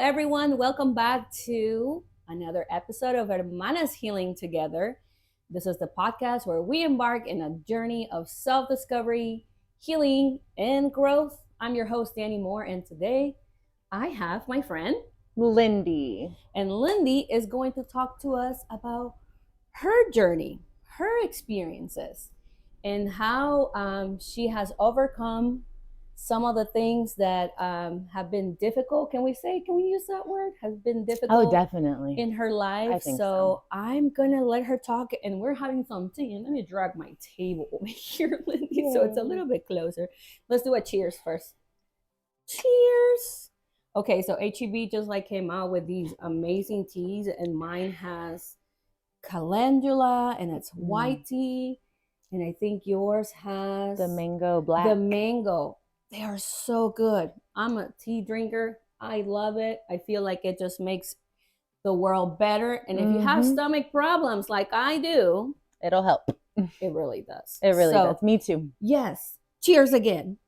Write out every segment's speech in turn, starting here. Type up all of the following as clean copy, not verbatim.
everyone. Welcome back to another episode of Hermanas Healing Together. This is the podcast where we embark in a journey of self discovery, healing, and growth. I'm your host, Danny Moore, and today I have my friend Lindy. And Lindy is going to talk to us about her journey, her experiences, and how she has overcome some of the things that have been difficult. Can we use that word? Has been difficult. Oh, definitely. In her life. I think so. I'm going to let her talk, and we're having some tea. And let me drag my table over here, Lindy, so it's a little bit closer. Let's do a cheers first. Cheers. Okay, so HEB just came out with these amazing teas, and mine has calendula and it's white tea, and I think yours has the mango black. The mango. They are so good. I'm a tea drinker. I love it. I feel like it just makes the world better. And if you have stomach problems like I do, it'll help. It really does. It really does. Me too. Yes. Cheers again.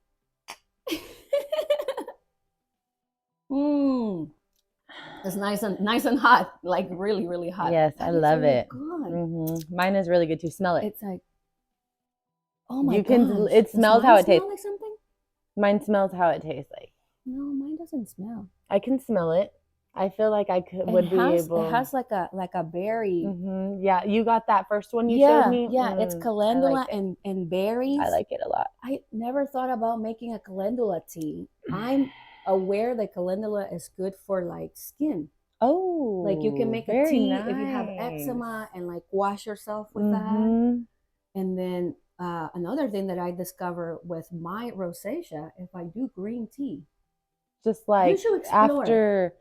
It's nice and hot, like really, really hot. Yes, I love it. Mine is really good too. Smell it. It's like, oh my god! It smells how it tastes. Like something? Mine smells how it tastes like. No, mine doesn't smell. I can smell it. I feel like I would be able. It has like a berry. Yeah, you got that first one you showed me. Yeah, it's calendula and berries. I like it a lot. I never thought about making a calendula tea. I'm aware that calendula is good for like skin. Oh, like you can make a tea nice. If you have eczema and like wash yourself with that. And then another thing that I discovered with my rosacea, if I do green tea, just like after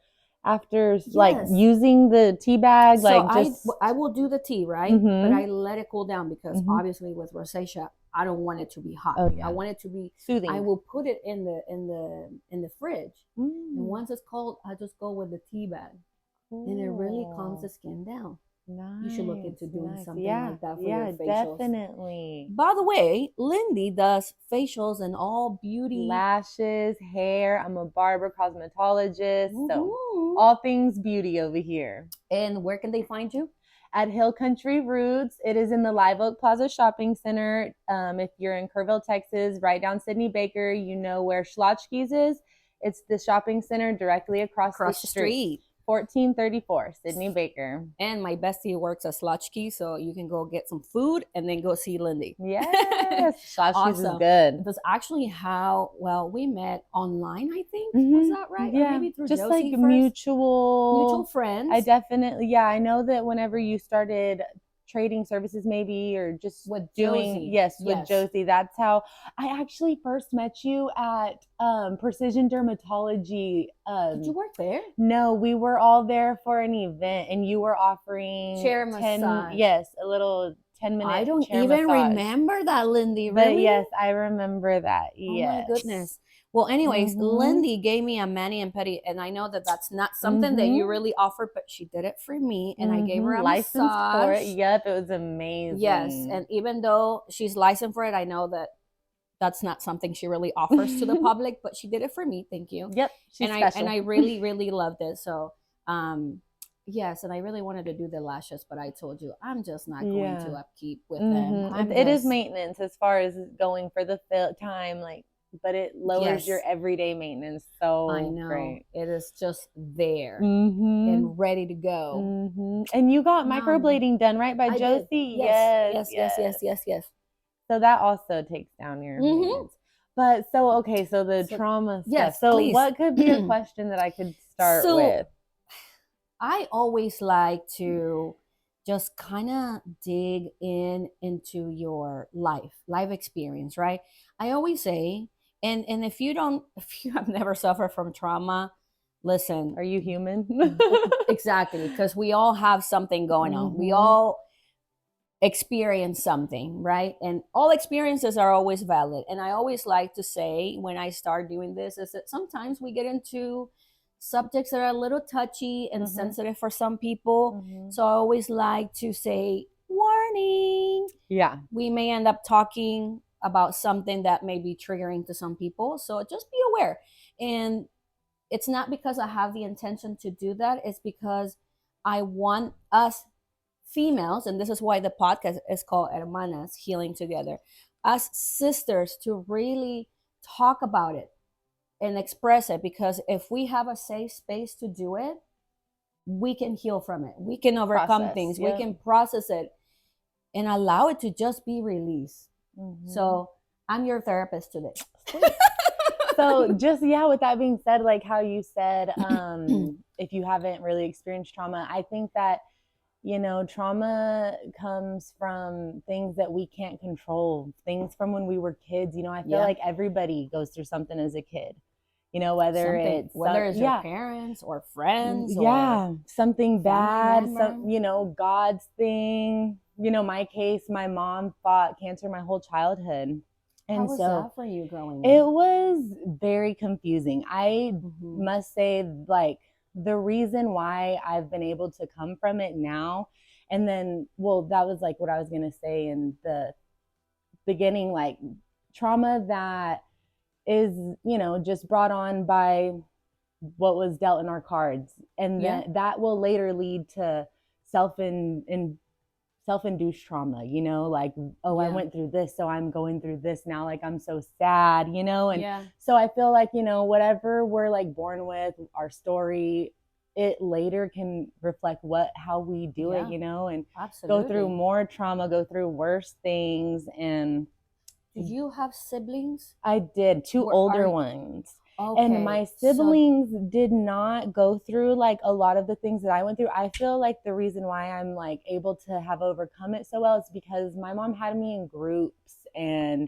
like using the tea bag, so I will do the tea, right? But I let it cool down because obviously with rosacea, I don't want it to be hot. Oh, yeah. I want it to be soothing. I will put it in the fridge, and once it's cold, I just go with the tea bag, and it really calms the skin down. Nice, you should look into doing something like that for your facials. Yeah, definitely. By the way, Lindy does facials and all beauty. Lashes, hair. I'm a barber, cosmetologist. So all things beauty over here. And where can they find you? At Hill Country Roots. It is in the Live Oak Plaza Shopping Center. If you're in Kerrville, Texas, right down Sidney Baker, you know where Schlotchke's is. It's the shopping center directly across the street. 1434 Sidney Baker. And my bestie works at Schlotchke, so you can go get some food and then go see Lindy. Yes, Schlotchke's is good. That's actually how we met online, I think. Was that right? Yeah, or maybe through just Josie like first? mutual friends. I definitely, I know that whenever you started trading services maybe, or just with doing Josie. With Josie, that's how I actually first met you at Precision Dermatology. Did you work there? No, we were all there for an event, and you were offering chair massage. Yes, a little 10-minute I don't even remember that, Lindy. Really? But yes, I remember that. Yes. Oh my goodness. Well, anyways, Lindy gave me a mani and pedi, and I know that that's not something that you really offer, but she did it for me, and I gave her a license massage for it. Yep, it was amazing. Yes, and even though she's licensed for it, I know that that's not something she really offers to the public, but she did it for me. Thank you. Yep, she's special. I really, really loved it. So, yes, and I really wanted to do the lashes, but I told you I'm just not going to upkeep with them. It is maintenance as far as going for the time, but it lowers your everyday maintenance. So I know great. It is just there and ready to go. And you got microblading done, right, by Josie? Yes. So that also takes down your maintenance. But so the trauma stuff. So please. What could be a question that I could start with? I always like to just kind of dig into your life experience, right? I always say, and if you have never suffered from trauma, listen. Are you human? Exactly, because we all have something going on. We all experience something, right? And all experiences are always valid. And I always like to say, when I start doing this, is that sometimes we get into subjects that are a little touchy and sensitive for some people. So I always like to say, warning. Yeah. We may end up talking about something that may be triggering to some people. So just be aware. And it's not because I have the intention to do that. It's because I want us females, and this is why the podcast is called Hermanas Healing Together, us sisters, to really talk about it and express it. Because if we have a safe space to do it, we can heal from it. We can overcome things. We can process it and allow it to just be released. So I'm your therapist today. So just, with that being said, like how you said, if you haven't really experienced trauma, I think that, trauma comes from things that we can't control, things from when we were kids. I feel like everybody goes through something as a kid, whether it's your parents or friends, or something bad, God's thing. My case, my mom fought cancer my whole childhood. And how was that for you growing up? It was very confusing. I must say, like, the reason why I've been able to come from it now, and then, that was like what I was going to say in the beginning, like trauma that is, just brought on by what was dealt in our cards. And that will later lead to self-induced trauma, like, I went through this, so I'm going through this now, like I'm so sad, and so I feel like, whatever we're like born with, our story, it later can reflect how we do it, and go through more trauma, go through worse things. And did you have siblings? I did, two older ones. Okay. And my siblings did not go through like a lot of the things that I went through. I feel like the reason why I'm like able to have overcome it so well is because my mom had me in groups, and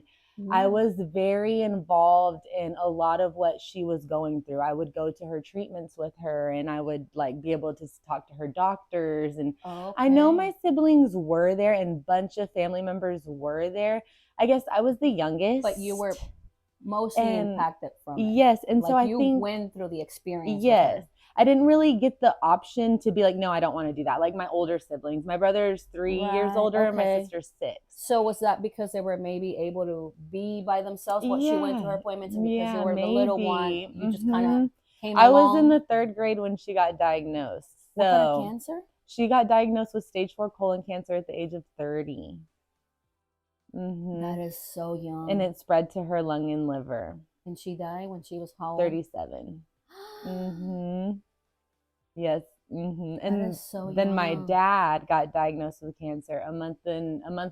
I was very involved in a lot of what she was going through. I would go to her treatments with her, and I would like be able to talk to her doctors. And I know my siblings were there, and a bunch of family members were there. I guess I was the youngest. But you were mostly impacted from it. Yes. And like so I you think went through the experience. Yes. I didn't really get the option to be like, no, I don't want to do that. Like my older siblings, my brother's 3 years older and my sister's 6. So was that because they were maybe able to be by themselves when she went to her appointments, and because you were the little one, you just kind of came along? I was in the 3rd grade when she got diagnosed. What kind of cancer? She got diagnosed with stage 4 colon cancer at the age of 30. That is so young. And it spread to her lung and liver. And she died when she was how old? 37. Yes. And that is so then young. My dad got diagnosed with cancer a month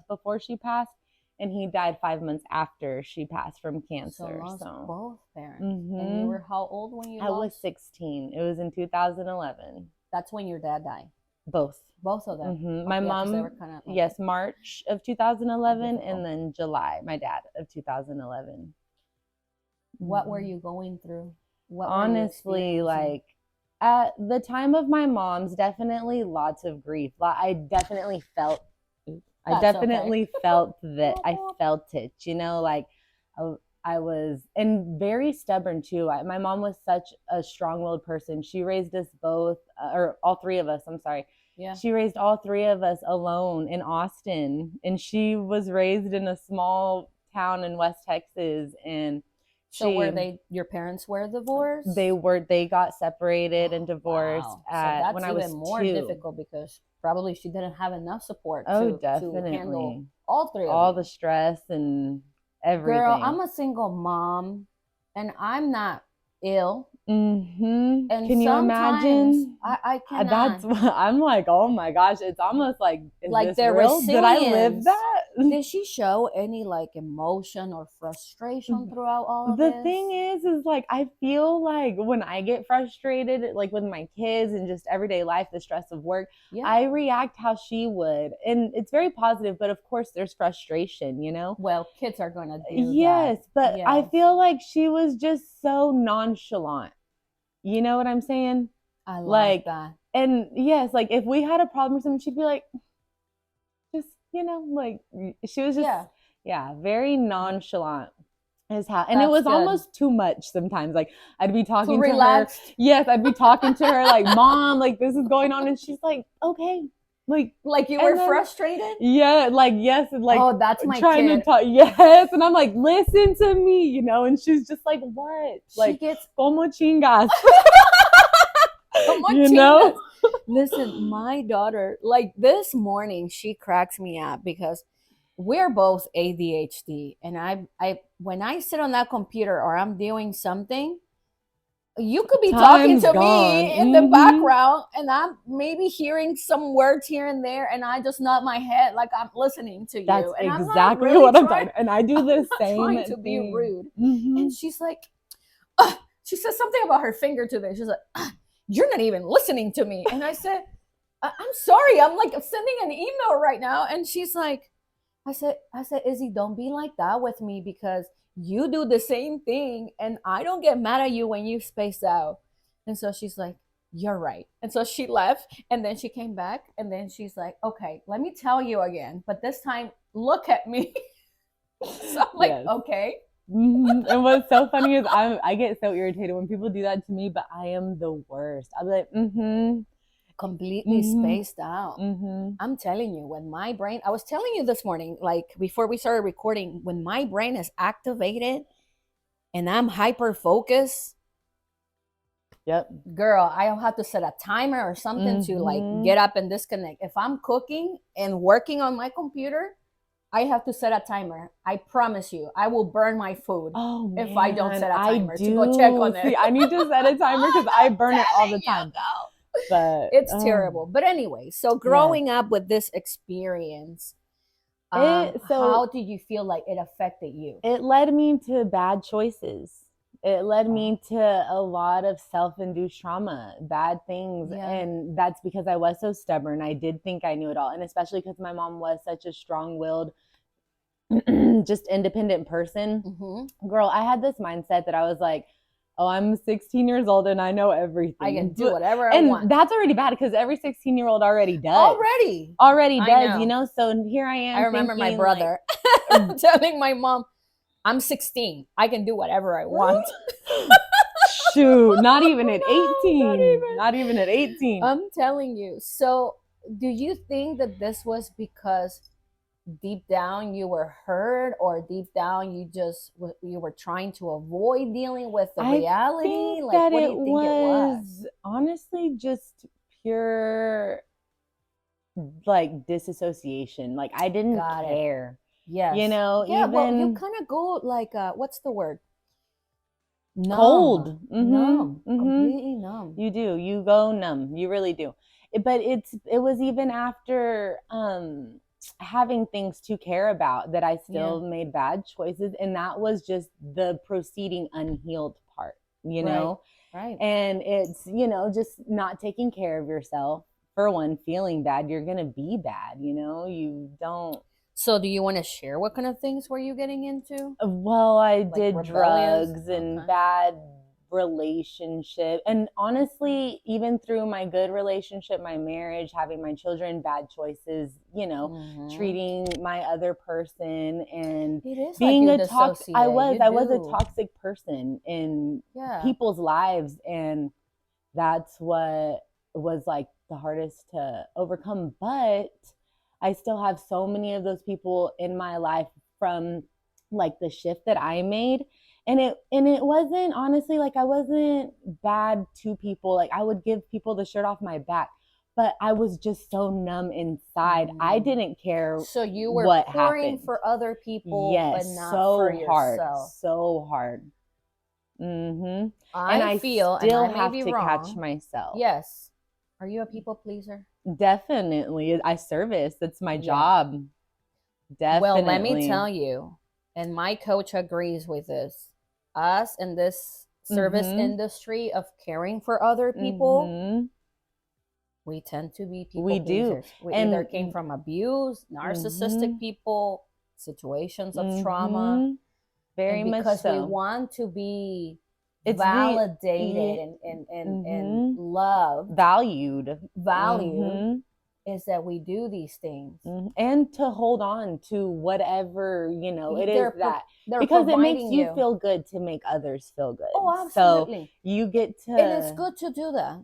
before she passed, and he died 5 months after she passed from cancer. So both parents. And you were how old when you lost? I was 16. It was in 2011. That's when your dad died? Both of them. My mom, they were kind of like, March of 2011, and then July, my dad, of 2011. What were you going through? Honestly, like at the time of my mom's, definitely lots of grief. I definitely felt felt that. I felt it, like I was, and very stubborn too. My mom was such a strong-willed person. She raised us both, or all 3 of us, I'm sorry. Yeah. She raised all 3 of us alone in Austin, and she was raised in a small town in West Texas. And so your parents were divorced? They got separated and divorced when I was 2. That's even more difficult because probably she didn't have enough support definitely. to handle all 3 of them. All the stress and everything. Girl, I'm a single mom, and I'm not ill. And can you imagine? I cannot. That's what I'm like. Oh my gosh! It's almost like, is like this their real? resilience. Did I live that? Did she show any like emotion or frustration throughout all of this? The thing is like I feel like when I get frustrated, like with my kids and just everyday life, the stress of work, I react how she would, and it's very positive. But of course, there's frustration, Well, kids are gonna do that. But I feel like she was just so nonchalant. You know what I'm saying? I like that. And yes, like if we had a problem or something, she'd be like, just, like she was just, very nonchalant as how, and it was almost too much sometimes. Like I'd be talking to her. Yes, I'd be talking to her like, Mom, like this is going on. And she's like, okay, Like you and were then- frustrated? Yeah, like, yes, and like, Oh, that's my trying kid. to talk. Yes, and I'm like, listen to me, you know, and she's just like, what? She Like, gets como chingas, como you know? chingas. Listen, my daughter, like this morning, she cracks me up because we're both ADHD, and I when I sit on that computer or I'm doing something, you could be talking Time's to gone. me in the Mhm. background, and I'm maybe hearing some words here and there, and I just nod my head like I'm listening to you. That's And I'm not exactly really what I'm trying, talking. And I do the I'm not same trying to be thing. rude. Mhm. And she's like, she says something about her finger today. She's like, you're not even listening to me. And I said, I'm sorry. I'm like sending an email right now. And she's like, I said, Izzy, don't be like that with me because you do the same thing and I don't get mad at you when you space out. And so she's like, you're right. And so she left and then she came back and then she's like, okay, let me tell you again, but this time look at me. So I'm like, Yes. okay. Mhm. And what's so funny is I get so irritated when people do that to me, but I am the worst. I'll be like, Completely spaced out. mm-hmm. I'm telling you, when my brain, I was telling you this morning, like before we started recording, when my brain is activated and I'm hyper focused, Yep. girl, I don't have to set a timer or something to like get up and disconnect. If I'm cooking and working on my computer, I have to set a timer. I promise you, I will burn my food if I don't set a timer to go check on it. See, I need to set a timer because I burn it all the time. But it's terrible. But anyway, so growing up with this experience, how did you feel like it affected you? It led me to bad choices. It led me to a lot of self-induced trauma, bad things. Yeah. And that's because I was so stubborn. I did think I knew it all. And especially because my mom was such a strong-willed, just independent person. Mm-hmm. Girl, I had this mindset that I was like, oh, I'm 16 years old and I know everything. I can do whatever I want. And that's already bad because every 16-year-old already does. Already does, you know? So here I am. I remember my brother telling my mom, I'm 16. I can do whatever I want. Shoot, not even at 18. Not even at 18. I'm telling you. So do you think that this was because deep down you were hurt, or deep down you were trying to avoid dealing with the reality? Like, what do you think it was? Honestly, just pure like disassociation. Like I didn't care. Yes. You know, yeah, even well, you kind of go like what's the word? Numb. Cold. Numb. Completely numb. You do. You go numb. You really do. But it was even after having things to care about that I still made bad choices, and that was just the proceeding unhealed part, you know? Right. And it's, you know, just not taking care of yourself. For one, feeling bad, you're gonna be bad, you know? You don't. So do you want to share what kind of things were you getting into? Well, I did drugs and bad relationship, and honestly, even through my good relationship, my marriage, having my children, bad choices, you know, treating my other person and being like a toxic. I was a toxic person in people's lives, and that's what was like the hardest to overcome. But I still have so many of those people in my life from like the shift that I made. And it wasn't, honestly, like I wasn't bad to people. Like I would give people the shirt off my back, but I was just so numb inside. I didn't care. So you were what pouring happened for other people, yes, but not so for hard, yourself. so hard. And I feel, still and I have may be to wrong, catch myself. Yes. Are you a people pleaser? Definitely. I service. That's my job. Definitely. Well, let me tell you, and my coach agrees with this. Us in this service industry of caring for other people, we tend to be people pleasers. We either came from abuse, narcissistic people, situations of trauma. Very much so. Because we want to be validated and loved. Valued. Is that we do these things. And to hold on to whatever, you know, it is that. Because it makes you feel good to make others feel good. Oh, absolutely. So you get to. And it's good to do that.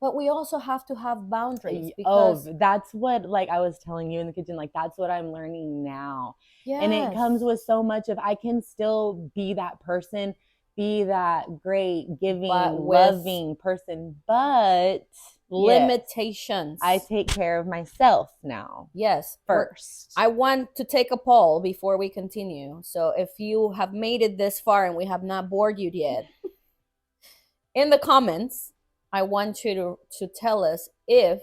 But we also have to have boundaries because that's what, like I was telling you in the kitchen, like that's what I'm learning now. yes. And it comes with so much of, I can still be that person, be that great, giving, loving person, but limitations. I take care of myself now. Yes. First. I want to take a poll before we continue. So if you have made it this far and we have not bored you yet, in the comments, I want you to tell us if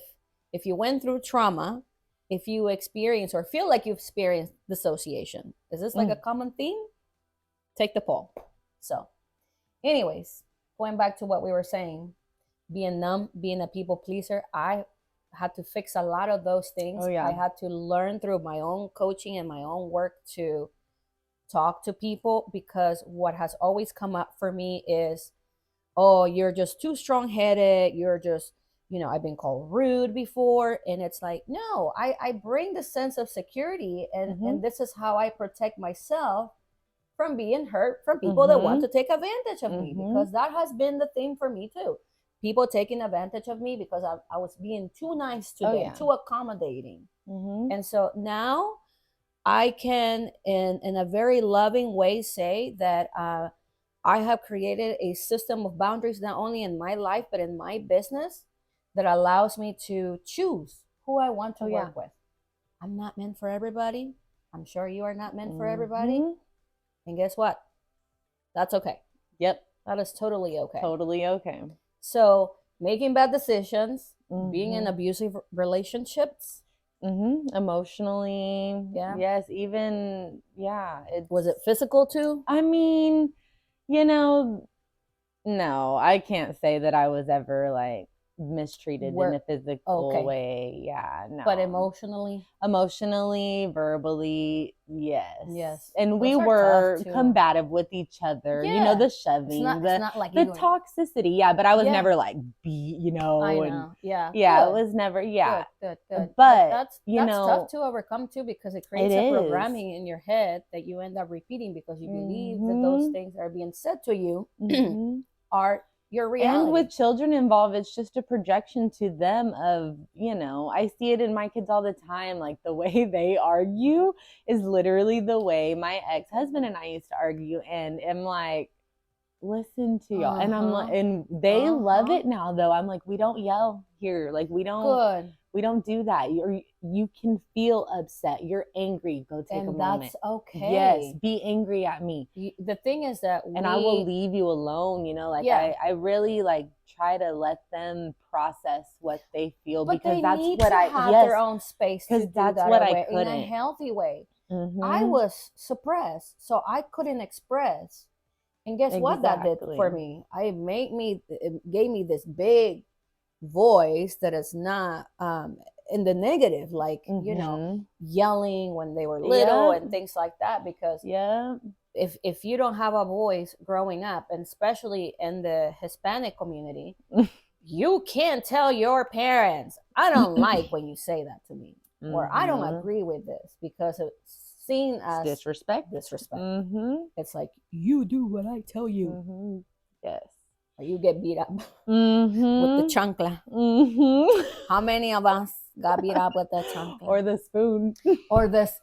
you went through trauma, if you experience or feel like you've experienced dissociation. Is this like a common theme? Take the poll. So anyways, going back to what we were saying, being numb, being a people pleaser, I had to fix a lot of those things. I had to learn through my own coaching and my own work to talk to people, because what has always come up for me is, oh, you're just too strong-headed, you're just, I've been called rude before, and it's like, no, I bring the sense of security, and this is how I protect myself from being hurt from people that want to take advantage of me, because that has been the thing for me too. People taking advantage of me because I was being too nice to them, too accommodating. And so now I can, in a very loving way, say that I have created a system of boundaries, not only in my life, but in my business, that allows me to choose who I want to work with. I'm not meant for everybody. I'm sure you are not meant for everybody. And guess what? That's okay. Yep. That is totally okay. Totally okay. So making bad decisions, being in abusive relationships. Emotionally. Yeah. Yes. Even, Was it physical too? I mean, no, I can't say that I was ever like mistreated in a physical way. Yeah, no. But emotionally, verbally, yes. And those we were combative with each other. The shoving, it's not like the toxicity. Yeah, but I was never like I know. Yeah. It was never. Yeah. Good. But that's tough to overcome too, because it creates a programming in your head that you end up repeating, because you believe that those things that are being said to you are your reality. And with children involved, it's just a projection to them of, I see it in my kids all the time. Like the way they argue is literally the way my ex-husband and I used to argue. And I'm like, listen to y'all. And I'm like, and they love it now though. I'm like, we don't yell here. Like we don't do that. You can feel upset. You're angry. Go take a moment. That's okay. Yes. Be angry at me. The thing is that and I will leave you alone. I really like try to let them process what they feel, but because that's need what to I have their own space, because that's what I couldn't in a healthy way. I was suppressed, so I couldn't express. And guess what that did for me? It gave me this big voice that is not in the negative, like yelling when they were little and things like that, because if you don't have a voice growing up, and especially in the Hispanic community, you can't tell your parents, I don't like when you say that to me, or I don't agree with this, because it's seen as disrespect. It's like, you do what I tell you. Yes. Or you get beat up with the chancla. How many of us got beat up with the chancla? Or the spoon.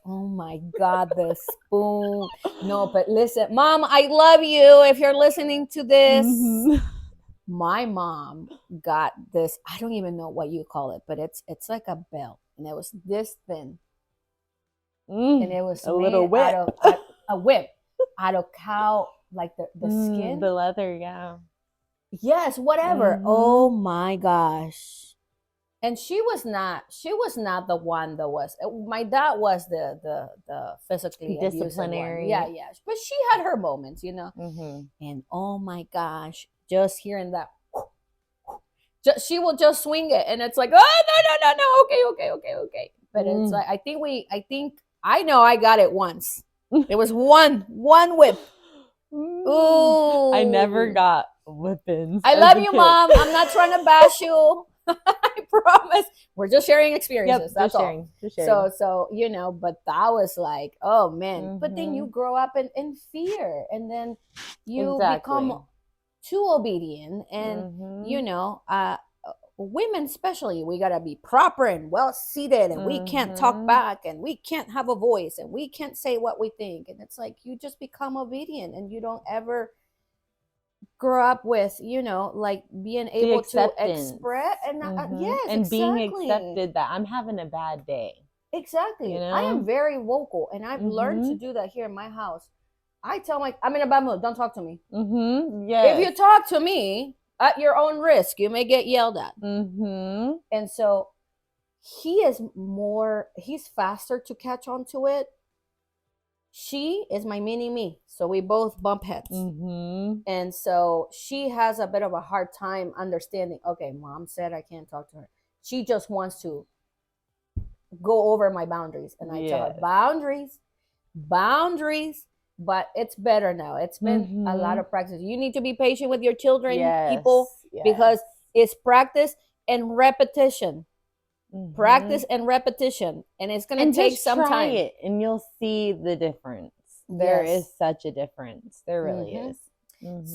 Oh my God, the spoon. No, but listen, Mom, I love you if you're listening to this. My mom got this, I don't even know what you call it, but it's like a belt, and it was this thin. And it was a little whip. A whip out of cow, like the skin, the leather. Yes, whatever. Oh my gosh. And she was not the one that was, my dad was the physically disciplinary. Yeah. But she had her moments, And oh my gosh, just hearing that, she will just swing it, and it's like, oh no, okay. But it's like, I know I got it once. It was one whip. Ooh. I never got whippings. I love you, Mom. I'm not trying to bash you. I promise. We're just sharing experiences. That's all. Just sharing. So but that was like, oh man. But then you grow up in fear, and then you become too obedient, and women especially, we got to be proper and well seated, and we can't talk back, and we can't have a voice, and we can't say what we think. And it's like you just become obedient, and you don't ever grow up with, like being The able to acceptance. express. And yes, And being exactly. accepted that I'm having a bad day. Exactly. You I know? am very vocal, and I've learned to do that here in my house. I tell I'm in a bad mood, don't talk to me. Yes. If you talk to me at your own risk, you may get yelled at. And so he's faster to catch on to it. She is my mini me, so we both bump heads. And so she has a bit of a hard time understanding, okay, mom said I can't talk to her. She just wants to go over my boundaries, and I tell her boundaries. But it's better now. It's been a lot of practice. You need to be patient with your children, people, because it's practice and repetition. Practice and repetition, and it's going to take some time. It and you'll see the difference. There is such a difference. There really is.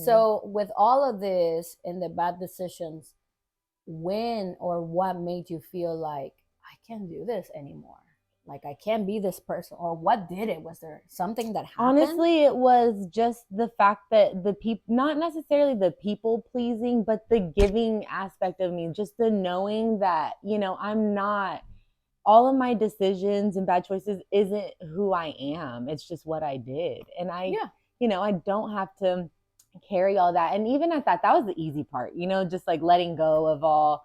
So with all of this and the bad decisions, when or what made you feel like I can't do this anymore? Like I can't be this person, or what did it? Was there something that happened? Honestly, it was just the fact that the people, not necessarily the people pleasing, but the giving aspect of me, just the knowing that, I'm not, all of my decisions and bad choices isn't who I am. It's just what I did. And I don't have to carry all that. And even at that was the easy part, just like letting go of all.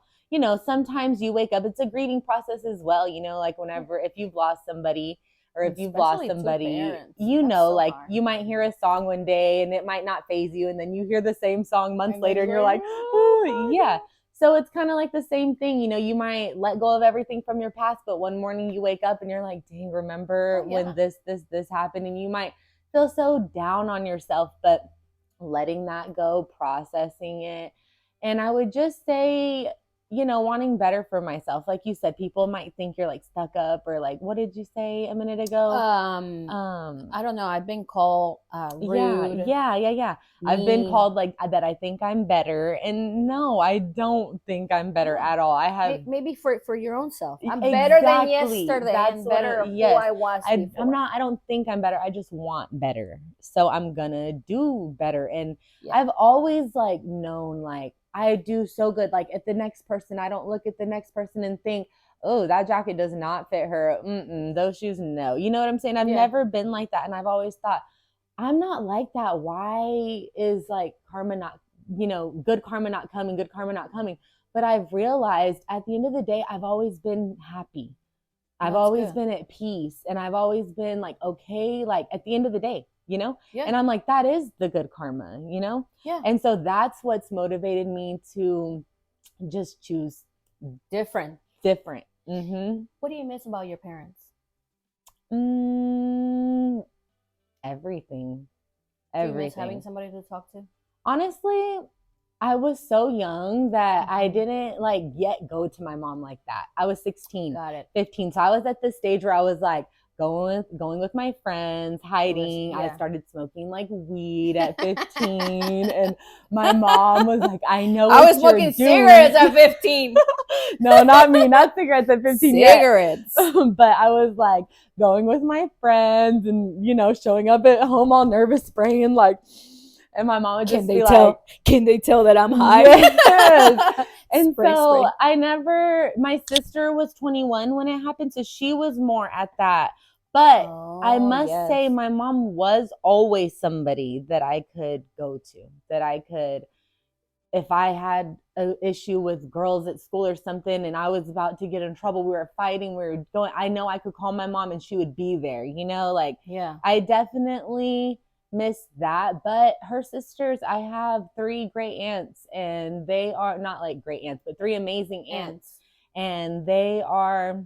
Sometimes you wake up, it's a grieving process as well, like whenever, if you've lost somebody, or if you've lost somebody, like you might hear a song one day and it might not faze you, and then you hear the same song months later and you're like, oh, yeah. So it's kind of like the same thing, you might let go of everything from your past, but one morning you wake up and you're like, dang, remember when this happened? And you might feel so down on yourself, but letting that go, processing it. And I would just say, wanting better for myself. Like you said, people might think you're like stuck up, or like, what did you say a minute ago? I don't know. I've been called rude. Yeah. I've been called like that. I think I'm better. And no, I don't think I'm better at all. I have maybe for your own self. I'm better than yesterday. I'm better who I was before. I don't think I'm better. I just want better. So I'm gonna do better. And I've always like known, like, I do so good. Like at the next person, I don't look at the next person and think, oh, that jacket does not fit her. Those shoes, no. You know what I'm saying? I've never been like that. And I've always thought, I'm not like that. Why is like karma not, good karma not coming, good karma not coming? But I've realized at the end of the day, I've always been happy. I've always been at peace. And I've always been like, okay, like at the end of the day, and I'm like, that is the good karma, And so that's what's motivated me to just choose different. What do you miss about your parents? Everything. Do you miss having somebody to talk to? Honestly, I was so young that I didn't like yet go to my mom like that. I was 16, 15. So I was at the stage where I was like, going with my friends, hiding. I started smoking like weed at 15, and my mom was like, I know I was smoking cigarettes at 15. No, not me, not cigarettes at 15 cigarettes yet. But I was like going with my friends and showing up at home all nervous, spraying like, and my mom would just be like, can they tell that I'm high? Yes. And spray. My sister was 21 when it happened, so she was more at that. But I must say, my mom was always somebody that I could go to, that I could, if I had an issue with girls at school or something and I was about to get in trouble, we were fighting, we were going, I know I could call my mom and she would be there, I definitely miss that. But her sisters, I have 3 great aunts, and they are not like great aunts, but 3 amazing aunts. And they are,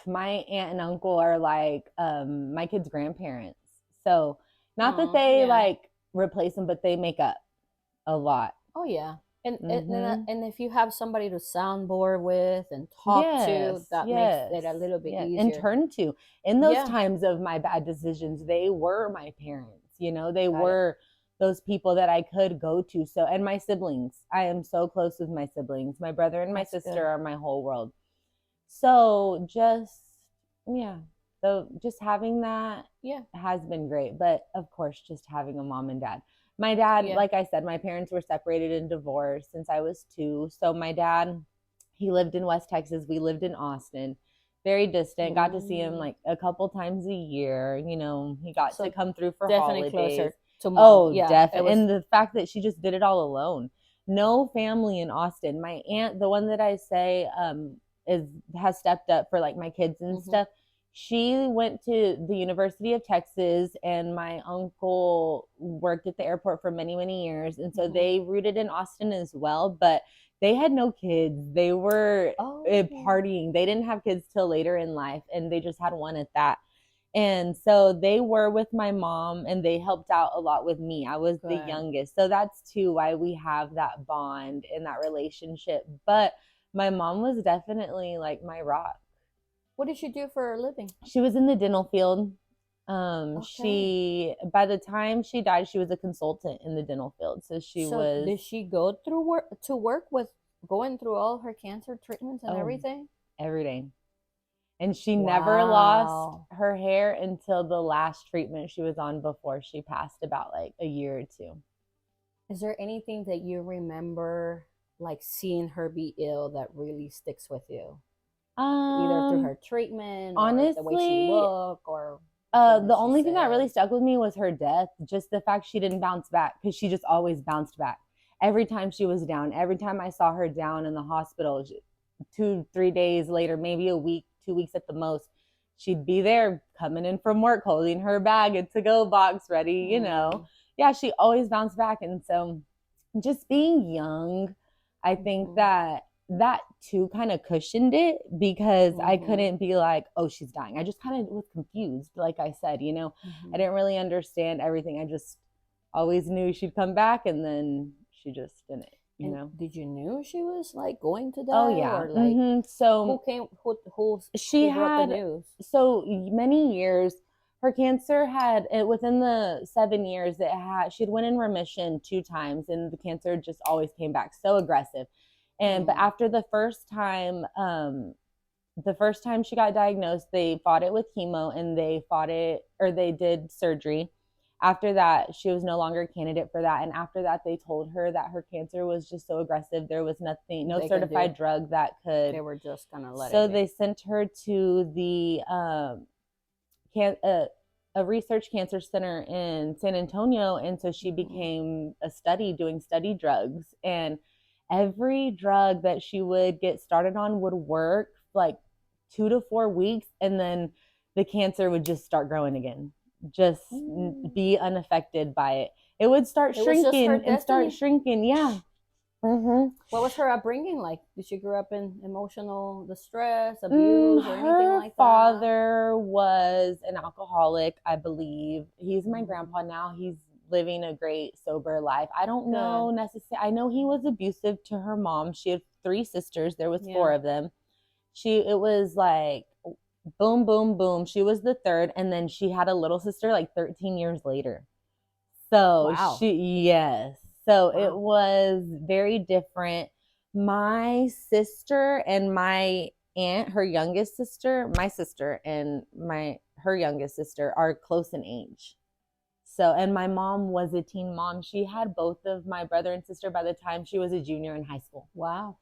my aunt and uncle are like my kids' grandparents. So not that they like replace them, but they make up a lot. Oh yeah. And if you have somebody to soundboard with and talk to, that makes it a little bit easier. And turn to. In those times of my bad decisions, they were my parents. They were those people that I could go to. So, and my siblings, I am so close with my siblings. My brother and my That's sister good. are my whole world. So just, yeah, so just having that Yeah. has been great. But of course, just having a mom and dad. My dad, Yeah. like I said, my parents were separated and divorced since I was 2. So my dad, he lived in West Texas. We lived in Austin, very distant. Got to see him like a couple times a year. You know, he got to So come through for definitely holidays. closer to mom. Oh, Yeah, it definitely. was. And the fact that she just did it all alone. No family in Austin. My aunt, the one that I say is has stepped up for like my kids and stuff. She went to the University of Texas, and my uncle worked at the airport for many, many years. And so they rooted in Austin as well, but they had no kids. They were partying. They didn't have kids till later in life, and they just had one at that. And so they were with my mom, and they helped out a lot with me. I was the youngest. So that's too why we have that bond and that relationship. But my mom was definitely like my rock. What did she do for a living? She was in the dental field. She, by the time she died, she was a consultant in the dental field. So did she go through work with going through all her cancer treatments and everything? Every day. And she never lost her hair until the last treatment she was on before she passed, about like a year or 2. Is there anything that you remember, like seeing her be ill, that really sticks with you? Either through her treatment, honestly, or the way she looked, or the only thing that really stuck with me was her death. Just the fact she didn't bounce back, because she just always bounced back. Every time she was down, every time I saw her down in the hospital, 2-3 days later, maybe a week, 2 weeks at the most, she'd be there coming in from work, holding her bag and to-go box ready, you know. Yeah, she always bounced back. And so just being young, I think that too kind of cushioned it, because I couldn't be like, oh, she's dying. I just kind of was confused, like I said, you know. I didn't really understand everything. I just always knew she'd come back, and then she just didn't, you know. Did you know she was like going to die? Oh yeah. Or like So who she brought had the news? So many years. Her cancer had, within the 7 years, she'd went in remission 2 times, and the cancer just always came back so aggressive. And but after the first time she got diagnosed, they fought it with chemo, and they did surgery. After that, she was no longer a candidate for that. And after that, they told her that her cancer was just so aggressive, there was nothing, no certified drug that could. They were just gonna let it So be. they sent her to the a research cancer center in San Antonio. And so she became doing study drugs. And every drug that she would get started on would work like 2 to 4 weeks, and then the cancer would just start growing again, just be unaffected by it. It would start shrinking and start shrinking. Yeah. What was her upbringing like? Did she grow up in emotional distress, abuse, or anything like that? Her father was an alcoholic, I believe. He's my grandpa now. He's living a great sober life. I don't know necessarily. I know he was abusive to her mom. She had 3 sisters. There was 4 of them. It was like boom, boom, boom. She was the 3rd, and then she had a little sister like 13 years later. So yes. So it was very different. My sister and my aunt, her youngest sister, my sister and her youngest sister are close in age. So, and my mom was a teen mom. She had both of my brother and sister by the time she was a junior in high school. Wow.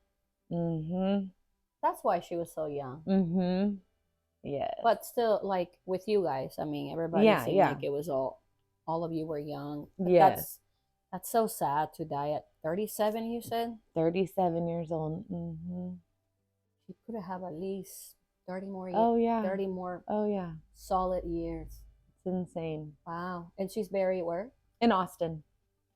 That's why she was so young. Yeah. But still, like with you guys, I mean, everybody seemed like it was all of you were young. Yes. That's so sad to die at 37, you said? 37 years old. She could have at least 30 more years. Oh, yeah. 30 more solid years. It's insane. Wow. And she's buried where? In Austin.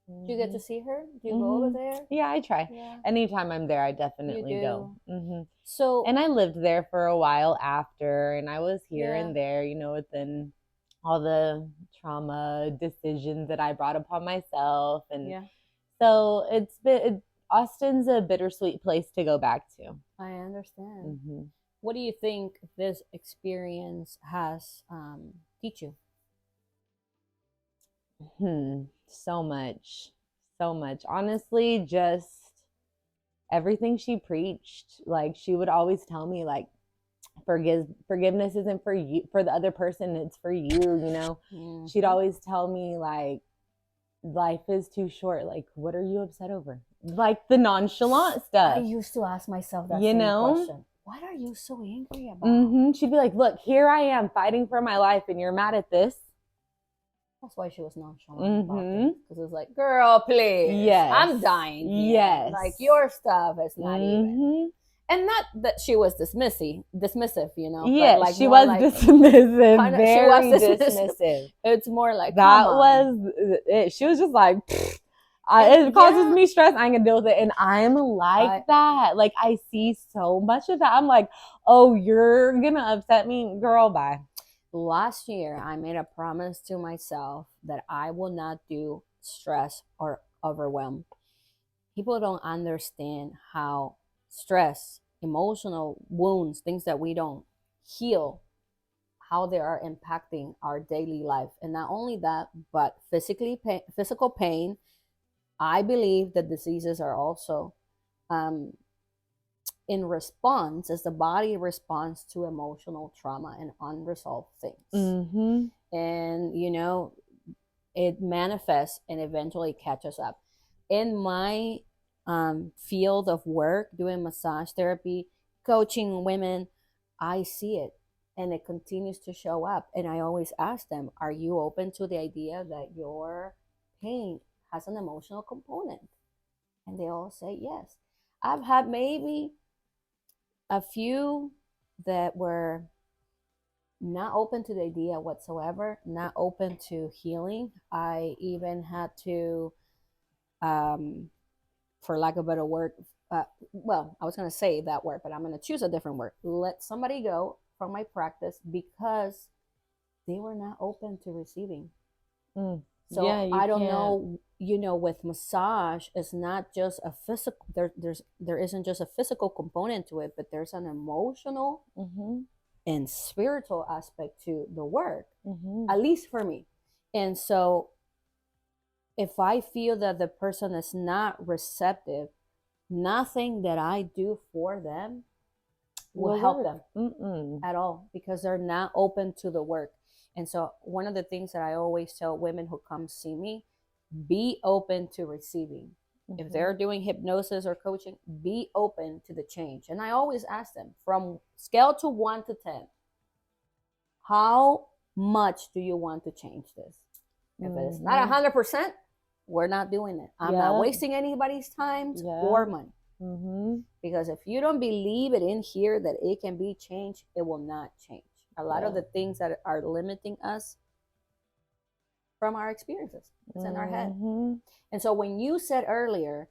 Do you get to see her? Do you go over there? Yeah, I try. Yeah. Anytime I'm there, I definitely go. So, and I lived there for a while after, and I was here and there, you know, within all the trauma decisions that I brought upon myself. And so Austin's a bittersweet place to go back to. I understand. What do you think this experience has teach you? So much. So much. Honestly, just everything she preached. Like, she would always tell me, like, forgiveness isn't for you, for the other person, it's for you, you know. Mm-hmm. She'd always tell me, like, life is too short. Like, what are you upset over? Like the nonchalant stuff. I used to ask myself that You same know? question. What are you so angry about? Mm-hmm. She'd be like, look, here I am fighting for my life and you're mad at this. That's why she was nonchalant Mm-hmm. about it. Because it's like, girl, please. Yes. I'm dying here. Yes. Like, your stuff is not Mm-hmm. even. And not that she was dismissive, you know. Yeah, but like she was like, dismissive. kinda, very she was dismissive. It's more like, that come on. was it. She was just like, it causes me stress. I ain't gonna deal with it. And I'm like that. Like, I see so much of that. I'm like, oh, you're gonna upset me, girl, bye. Last year, I made a promise to myself that I will not do stress or overwhelm. People don't understand how stress, emotional wounds, things that we don't heal, how they are impacting our daily life. And not only that, but physical pain. I believe that diseases are also um, in response, as the body responds to emotional trauma and unresolved things. Mm-hmm. And, you know, it manifests and eventually catches up. In my field of work, doing massage therapy, coaching women, I see it and it continues to show up. And I always ask them, are you open to the idea that your pain has an emotional component? And they all say yes. I've had maybe a few that were not open to the idea whatsoever, not open to healing. I even had to, for lack of a better word, well, I was going to say that word, but I'm going to choose a different word. Let somebody go from my practice because they were not open to receiving. Mm. So yeah, I don't know, you know, with massage, it's not just a physical, there isn't just a physical component to it, but there's an emotional and spiritual aspect to the work, at least for me. And so if I feel that the person is not receptive, nothing that I do for them will help them at all, because they're not open to the work. And so one of the things that I always tell women who come see me, be open to receiving. If they're doing hypnosis or coaching, be open to the change. And I always ask them, from scale to 1 to 10, how much do you want to change this? If it's not 100%, we're not doing it. I'm not wasting anybody's time or money. Because if you don't believe it in here that it can be changed, it will not change. A lot of the things that are limiting us from our experiences, it's in our head. And so when you said earlier,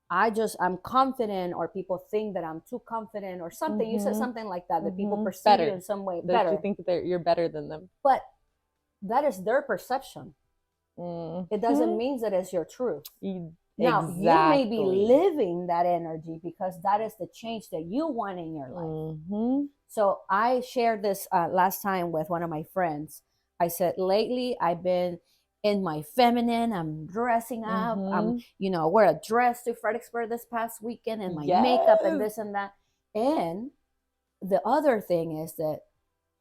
I'm confident, or people think that I'm too confident or something, you said something like that, that people perceive you in some way better. You think that you're better than them. But that is their perception. It doesn't mean that it's your truth. Now, you may be living that energy because that is the change that you want in your life. So I shared this last time with one of my friends. I said, lately I've been in my feminine. I'm dressing up. I'm, you know, wear a dress to Fredericksburg this past weekend, and my makeup and this and that. And the other thing is that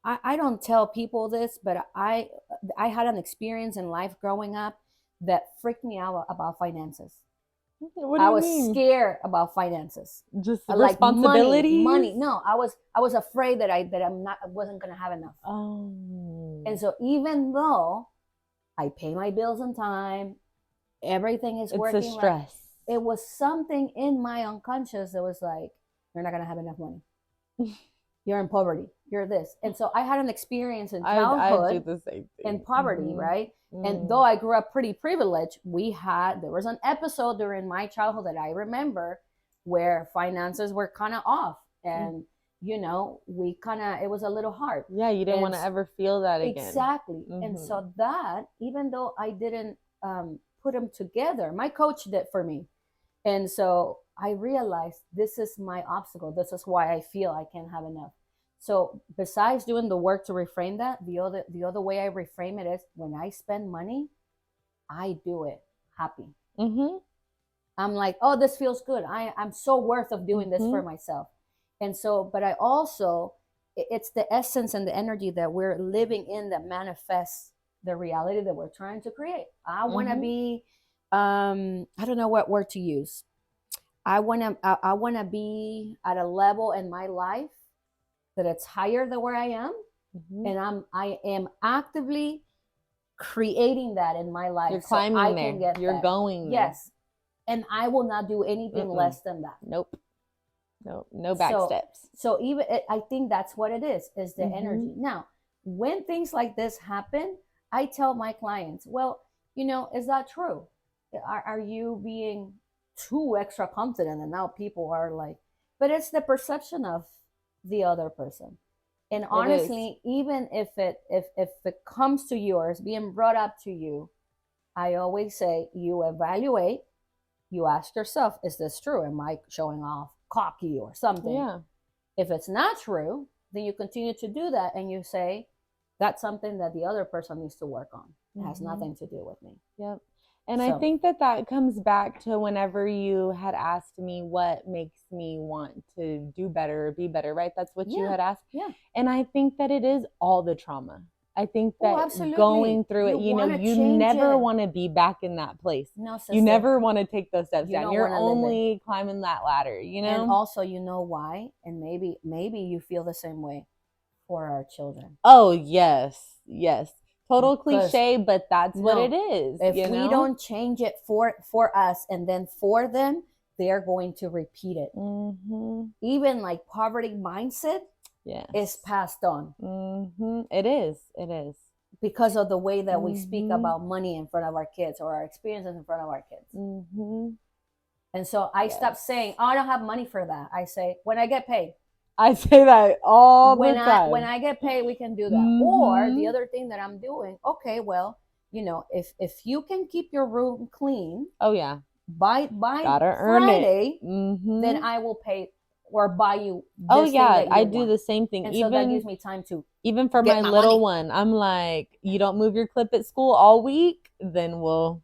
I don't tell people this, but I had an experience in life growing up that freaked me out about finances. What do you I was mean? scared about finances. Just like responsibilities? money. No, I was afraid that I wasn't gonna have enough. And so even though I pay my bills on time, everything is working. It's a stress. Right, it was something in my unconscious that was like, you're not gonna have enough money. You're in poverty. You're this. And so I had an experience in childhood I do the same thing. in poverty, right? And though I grew up pretty privileged, there was an episode during my childhood that I remember where finances were kind of off. And, you know, it was a little hard. Yeah, you didn't want to ever feel that again. Exactly. And so that, even though I didn't put them together, my coach did for me. And so I realized this is my obstacle. This is why I feel I can't have enough. So besides doing the work to reframe that, the other way I reframe it is, when I spend money, I do it happy. Mm-hmm. I'm like, oh, this feels good. I'm so worth of doing this for myself. And so, but I also, it's the essence and the energy that we're living in that manifests the reality that we're trying to create. I want to be, I don't know what word to use. I want to be at a level in my life that it's higher than where I am. And I am actively creating that in my life. You're climbing so I there. Can get You're that. going there. Yes. And I will not do anything less than that. Nope. No back steps. So even I think that's what it is the energy. Now, when things like this happen, I tell my clients, well, is that true? Are you being too extra confident? And now people are like, but it's the perception of the other person. And honestly, even if it comes to yours, being brought up to you, I always say you evaluate, you ask yourself, is this true? Am I showing off cocky or something? Yeah. If it's not true, then you continue to do that and you say, that's something that the other person needs to work on. It has nothing to do with me. Yep. And I think that comes back to whenever you had asked me what makes me want to do better or be better, right? That's what you had asked. Yeah. And I think that it is all the trauma. I think that going through it, you never want to be back in that place. No, sister. You never want to take those steps down. You're only climbing that ladder, And also, you know why? And maybe you feel the same way for our children. Oh, yes. Total cliche, but that's what it is. If we don't change it for us and then for them, they're going to repeat it. Even like poverty mindset is passed on. It is. Because of the way that we speak about money in front of our kids or our experiences in front of our kids. And so I stopped saying, oh, I don't have money for that. I say, when I get paid. I say that all the time. When I get paid, we can do that. Or the other thing that I'm doing, okay, well, if you can keep your room clean. Oh, yeah. By Friday, then I will pay or buy you this thing that you I want. do the same thing. And so that gives me time to even for my little one, I'm like, you don't move your clip at school all week, then we'll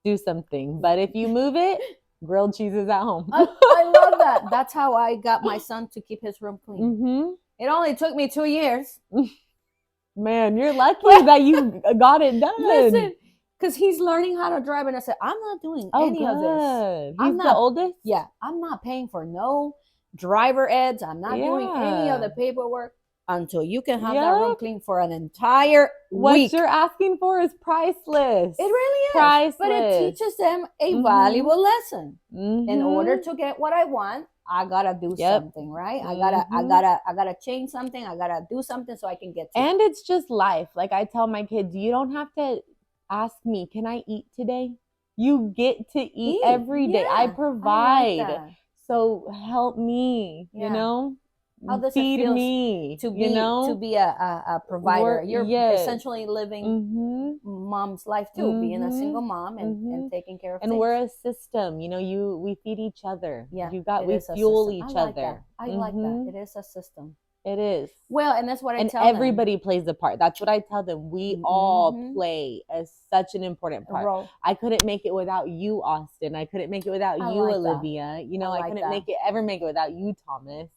do something. But if you move it, grilled cheeses at home. I love that. That's how I got my son to keep his room clean. It only took me 2 years. Man, you're lucky that you got it done. Listen, because he's learning how to drive, and I said, I'm not doing any of this. He's the oldest? Yeah. I'm not paying for no driver eds. I'm not doing any of the paperwork until you can have that room clean for an entire week. What you're asking for is priceless. It really is. Priceless. But it teaches them a valuable lesson. In order to get what I want, I gotta do something, right? I gotta change something. I gotta do something so I can get to it. And it's just life. Like I tell my kids, you don't have to ask me, can I eat today? You get to eat every day. I provide. I like so help me, How does feed it feel me to be a provider? You're essentially living mom's life too, being a single mom and taking care of and things. We're a system, we feed each other. Yeah, we fuel each other. I like that. It is a system. It is. Well, and that's what I tell them. And everybody plays a part. That's what I tell them. We all play as such an important part. I couldn't make it without you, Austin. I couldn't make it without you, Olivia. I couldn't ever make it without you, Thomas.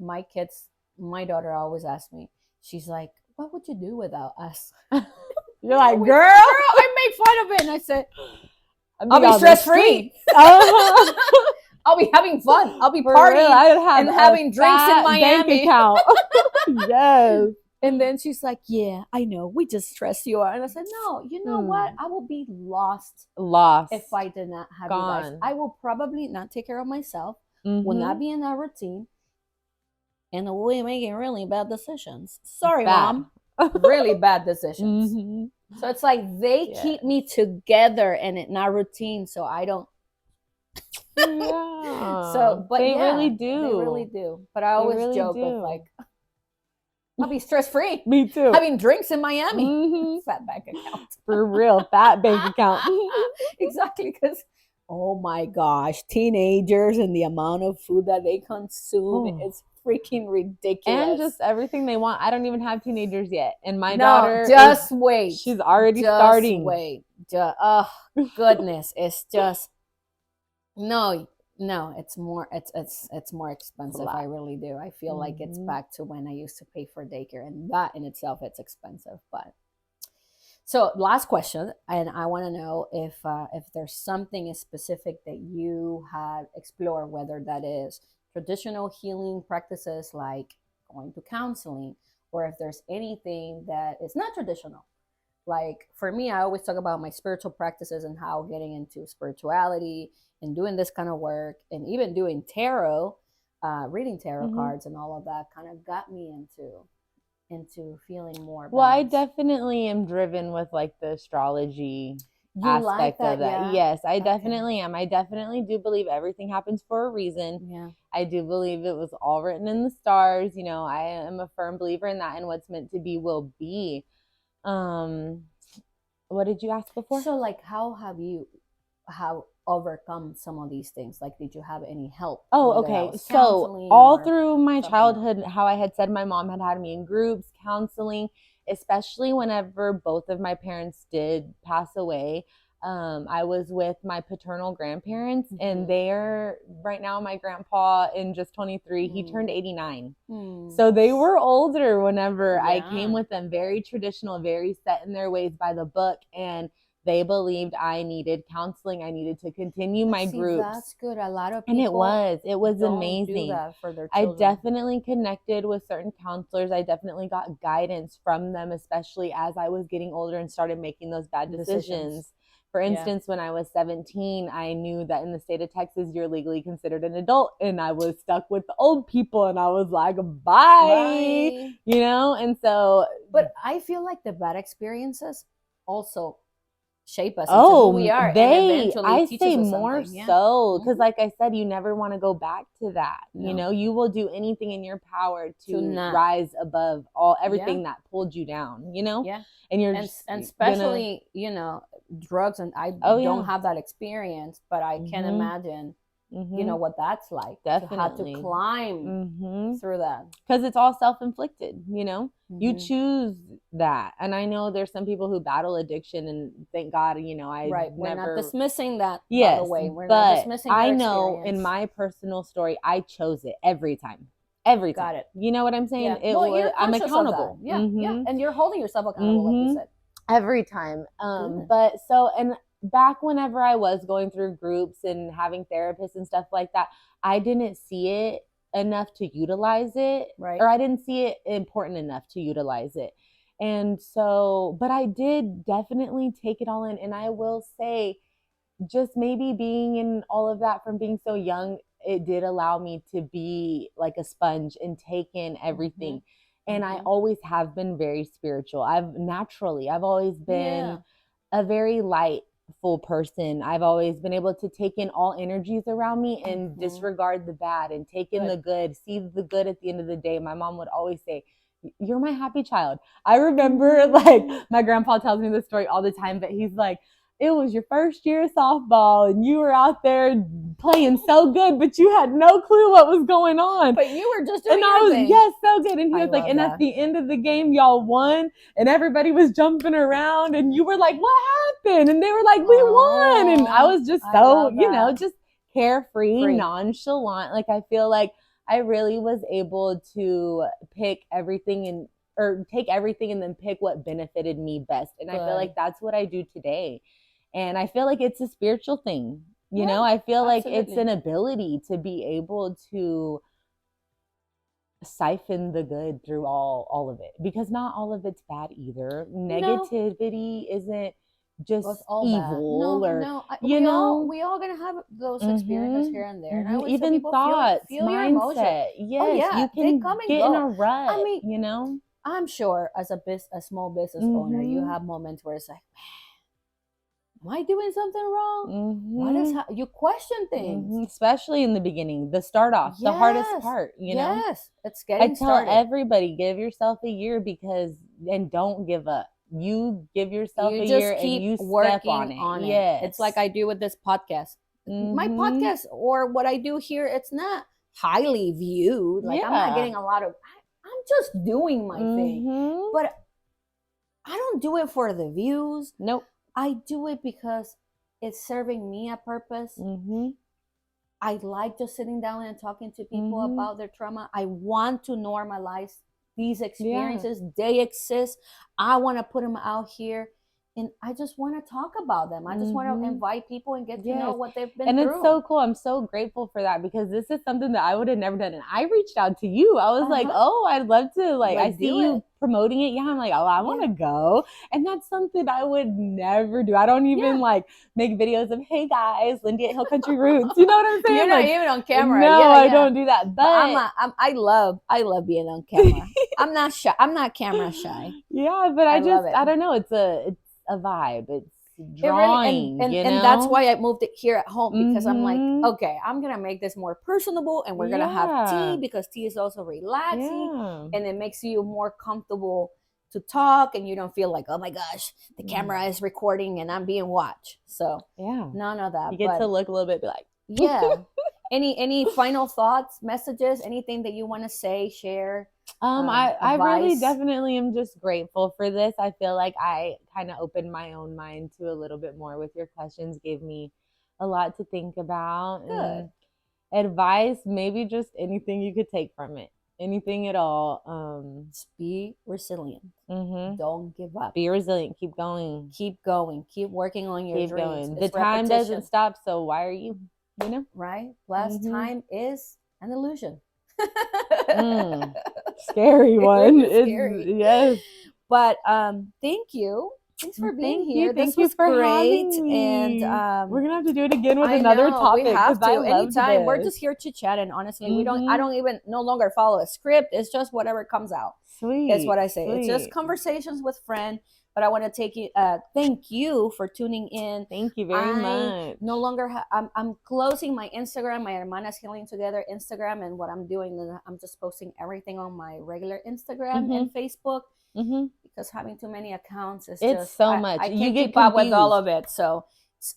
My kids, my daughter always asks me, she's like, what would you do without us? You're like, girl, I make fun of it. And I said, I'll be stress-free. I'll be having fun. I'll be partying and having drinks in Miami. Bank account. Yes. And then she's like, yeah, I know. We just stress you out. And I said, no, you know what? I will be lost if I did not have you guys. I will probably not take care of myself, will not be in that routine, and will be making really bad decisions. Sorry, Mom. Really bad decisions. So it's like they keep me together and in our routine so I don't. So, but they really do. They really do. But I always joke with like, I'll be stress-free. Me too. Having drinks in Miami. Fat bank account. For real, fat bank account. Exactly, because, oh my gosh, teenagers and the amount of food that they consume is freaking ridiculous. And just everything they want. I don't even have teenagers yet. And my daughter wait. She's already starting. oh goodness, it's just no, no, it's more expensive. I really do. I feel like it's back to when I used to pay for daycare, and that in itself it's expensive. But so last question, and I want to know if there's something specific that you had explored, whether that is traditional healing practices like going to counseling, or if there's anything that is not traditional. Like for me, I always talk about my spiritual practices and how getting into spirituality and doing this kind of work and even doing tarot, reading tarot cards and all of that kind of got me into feeling more balanced. Well, I definitely am driven with like the astrology aspect of that. Yeah? Yes, I definitely am. I definitely do believe everything happens for a reason. Yeah. I do believe it was all written in the stars. You know, I am a firm believer in that, and what's meant to be will be. What did you ask before? So like how have you overcome some of these things? Like did you have any help? Oh, okay. So all through my childhood, how I had said my mom had me in groups, counseling, especially whenever both of my parents did pass away. I was with my paternal grandparents, and they're right now my grandpa in just 23, he turned 89. So they were older whenever I came with them, very traditional, very set in their ways by the book. And they believed I needed counseling. I needed to continue my groups. That's good. A lot of people, and it was amazing. Do that for their children. I definitely connected with certain counselors. I definitely got guidance from them, especially as I was getting older and started making those bad decisions. For instance, when I was 17, I knew that in the state of Texas, you're legally considered an adult, and I was stuck with the old people, and I was like, bye. You know? And so. But I feel like the bad experiences also shape us into who we are. I say more so, because like I said, you never want to go back to that. No. You know, you will do anything in your power to rise above everything that pulled you down, you know? Yeah. And you're and especially, you know, drugs, and I don't have that experience, but I can imagine you know what that's like. Definitely. To have to climb through that. Because it's all self-inflicted, you know? You choose that. And I know there's some people who battle addiction, and thank God, you know, we're not dismissing that, by the way. We're not dismissing I know experience. In my personal story, I chose it every time. Every time. Got it. You know what I'm saying? Yeah. I'm accountable. Yeah, yeah. And you're holding yourself accountable, like you said. Every time. But so, and back whenever I was going through groups and having therapists and stuff like that, I didn't see it enough to utilize it. Right. Or I didn't see it important enough to utilize it. And so, but I did definitely take it all in. And I will say, just maybe being in all of that from being so young, it did allow me to be like a sponge and take in everything. And I always have been very spiritual. I've always been a very lightful person. I've always been able to take in all energies around me and disregard the bad and take in the good, see the good at the end of the day. My mom would always say, "You're my happy child." I remember, like, my grandpa tells me this story all the time, but he's like, it was your first year of softball and you were out there playing so good, but you had no clue what was going on. But you were just doing your thing. Yes, so good. And he was like, and at the end of the game, y'all won and everybody was jumping around and you were like, what happened? And they were like, we won. And I was just so, you know, just carefree, nonchalant. Like, I feel like I really was able to pick everything or take everything and then pick what benefited me best. And I feel like that's what I do today. And I feel like it's a spiritual thing. You know, I feel like it's an ability to be able to siphon the good through all of it, because not all of it's bad either. Negativity isn't just all evil we all gonna have those experiences here and there. And I always even tell thoughts, feel mindset. Your emotion. Yes, you can come and get in a rut. I mean, you know, I'm sure as a small business owner, you have moments where it's like, am I doing something wrong? What is you question things, especially in the beginning, the start off, the hardest part. You know, it's getting started. I tell everybody, give yourself a year and don't give up. You give yourself a year and you step on it. Yes. It's like I do with this podcast. My podcast or what I do here, it's not highly viewed. Like I'm not getting a lot of. I'm just doing my thing, but I don't do it for the views. Nope. I do it because it's serving me a purpose. Mm-hmm. I like just sitting down and talking to people Mhm. about their trauma. I want to normalize these Yeah. experiences. They exist. I want to put them out here. And I just want to talk about them. I just want to Mhm. invite people and get to know Yes. what they've been And through. it's so cool. I'm so grateful for that because this is something that I would have never done. And I reached out to you. I was like, Uh-huh. oh, I'd love to. Like, I Like, see do you it. promoting it. Yeah. I'm like, oh, I want to Yeah. go. And that's something I would never do. I don't even Yeah. like make videos of, hey guys, Lindy at Hill Country Roots. You know what I'm saying? You're not Like, even on camera. no, Yeah, I yeah. don't do that. But But I love being on camera. I'm not shy. I'm not camera shy. yeah, but I love it. I don't know. It's a vibe. It's It really drawing, you and that's know? why I moved it here at home, because I'm like, Mhm. okay, I'm gonna make this more personable, and we're gonna have tea, Yeah. because tea is also relaxing, Yeah. and it makes you more comfortable to talk, and you don't feel like, oh my gosh, the camera is recording and I'm being watched. So Yeah. none of that. You get But to look a little bit be like, yeah, any final thoughts, messages, anything that you want to say, share? I really Advice? definitely am just grateful for this. I feel like I kind of opened my own mind to a little bit more with your questions, gave me a lot to think about. Good. And advice, maybe just anything you could take from it, anything at all. Just be resilient. Mhm. Don't give up. Be resilient. Keep going. Keep going. Keep working on your Keep dreams. going. It's The time repetition, doesn't stop, so why are you, you know? right? Plus, Mhm. time is an illusion. Scary one. It is It's scary. yes. But thank you. Thanks for being here. Thank This you was for great. having And me. We're gonna have to do it again with I another know we topic have because I to loved anytime. We're this. just here to chat, and honestly, we don't. I Mhm. don't even no longer follow a script. It's just whatever comes out. Is what Sweet, I say. It's just sweet. conversations with friends. But I want to thank you for tuning in. Thank you very much. No longer I'm closing my Instagram, my Hermanas Healing Together Instagram, and what I'm doing is I'm just posting everything on my regular Instagram Mhm. and Facebook, Mhm. because having too many accounts is It's just so much. I You can't get keep up with all confused. of it. So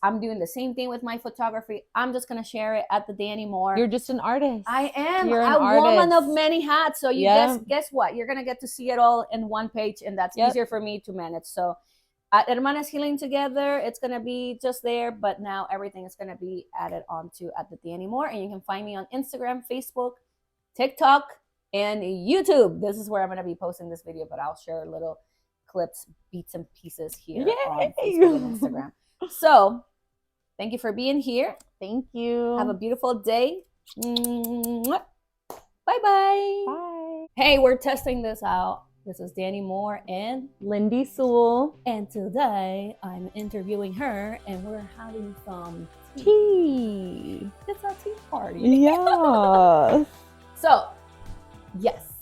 I'm doing the same thing with my photography. I'm just gonna share it at the Danny Moore. You're just an artist. I am You're an a woman of artist. many hats. So you guess what? You're gonna get to see it all in one page, and that's Yep. easier for me to manage. So at Hermanas Healing Together, it's gonna be just there, but now everything is gonna be added onto at the Danny Moore, and you can find me on Instagram, Facebook, TikTok, and YouTube. This is where I'm gonna be posting this video, but I'll share little clips, bits and pieces here on Facebook and Instagram. So thank you for being here. Thank you. Have a beautiful day. Bye-bye. Bye. Hey, we're testing this out. This is Danny Moore and Lindy Sewell. And today I'm interviewing her, and we're having some Tea. It's a tea party. Yeah. So, yes,